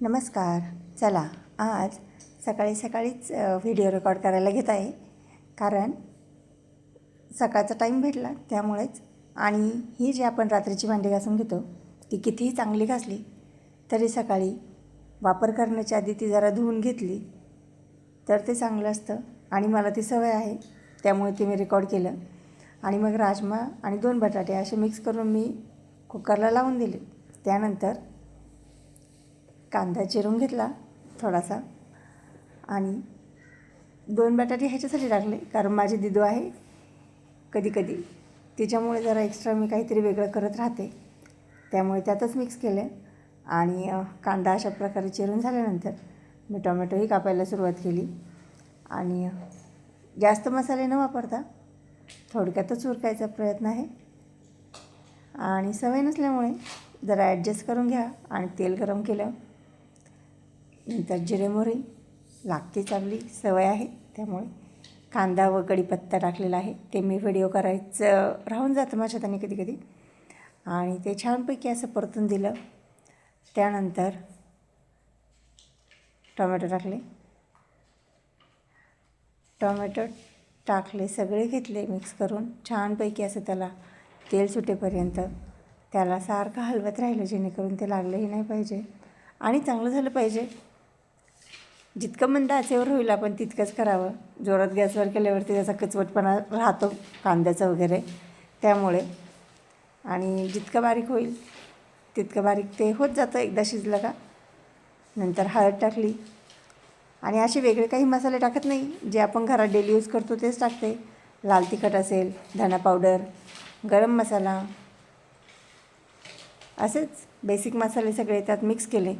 नमस्कार. चला आज सकाळीच व्हिडिओ रेकॉर्ड करायला घेत आहे, कारण सकाळचा टाईम भेटला त्यामुळेच. आणि ही जी आपण रात्रीची भांडी घासून घेतो ती कितीही चांगली घासली तरी सकाळी वापर करण्याच्या आधी ती जरा धुवून घेतली तर ते चांगलं असतं. आणि मला ती सवय आहे त्यामुळे ती मी रेकॉर्ड केलं. आणि मग राजमा आणि 2 बटाटे असे मिक्स करून मी कुकरला लावून दिले. त्यानंतर कांदा चिरून घेतला थोडासा आणि 2 बटाटे ह्याच्यासाठी टाकले कारण माझी दिदू आहे कधी तिच्यामुळे जरा एक्स्ट्रा मी काहीतरी वेगळं करत राहते, त्यामुळे त्यातच मिक्स केलं. आणि कांदा अशा प्रकारे चिरून झाल्यानंतर मी टोमॅटोही कापायला सुरुवात केली. आणि जास्त मसाले न वापरता थोडक्यातच उरकायचा प्रयत्न आहे. आणि सवय नसल्यामुळे जरा ॲडजस्ट करून घ्या. आणि तेल गरम केलं, नंतर जिरे मोहरी लागते, चांगली सवय आहे त्यामुळे कांदा व कढीपत्ता टाकलेला आहे. ते मी व्हिडिओ करायचं राहून जातं माझ्यात आणि कधी. आणि ते छानपैकी असं परतून दिलं. त्यानंतर टोमॅटो टाकले, सगळे घेतले मिक्स करून छानपैकी असं त्याला तेल सुटेपर्यंत त्याला सारखं हलवत राहिलं, जेणेकरून ते लागलंही नाही पाहिजे आणि चांगलं झालं पाहिजे. जितकं मंद आचेवर होईल आपण तितकंच करावं. जोरात गॅसवर केल्यावरती त्याचा कचवटपणा राहतो कांद्याचा वगैरे, त्यामुळे. आणि जितकं बारीक होईल तितकं बारीक ते होत जातं एकदा शिजलं का. नंतर हळद टाकली आणि असे वेगळे काही मसाले टाकत नाही, जे आपण घरात डेली यूज करतो तेच टाकते. लाल तिखट असेल, धना पावडर, गरम मसाला, असेच बेसिक मसाले सगळे त्यात मिक्स केले.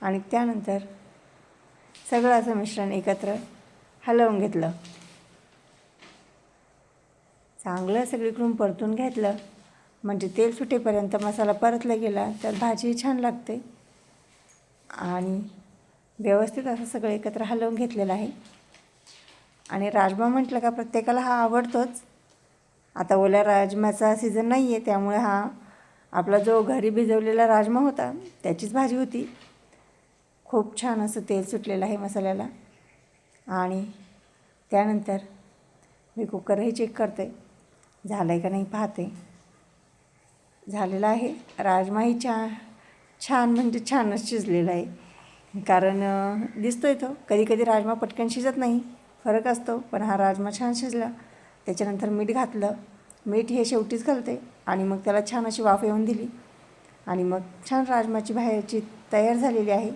आणि त्यानंतर सगळं असं मिश्रण एकत्र हलवून घेतलं, चांगलं सगळीकडून परतून घेतलं. म्हणजे तेल सुटेपर्यंत मसाला परतला गेला तर भाजी छान लागते. आणि व्यवस्थित असं सगळं एकत्र हलवून घेतलेलं आहे. आणि राजमा म्हटलं का प्रत्येकाला हा आवडतोच. आता ओल्या राजम्याचा सीझन नाही आहे, त्यामुळे हा आपला जो घरी भिजवलेला राजमा होता त्याचीच भाजी होती. खूप छान असं तेल सुटलेलं आहे मसाल्याला. आणि त्यानंतर मी कुकरही चेक करते, झालं आहे का नाही पाहते. झालेला आहे. राजमाही छान म्हणजे छानच शिजलेला आहे. कारण दिसतो आहे तो कधी राजमा पटकन शिजत नाही, फरक असतो. पण हा राजमा छान शिजला. त्याच्यानंतर मीठ घातलं. मीठ हे शेवटीच घालते आणि मग त्याला छान अशी वाफ येऊन दिली. आणि मग छान राजमाची भाजी तयार झालेली आहे.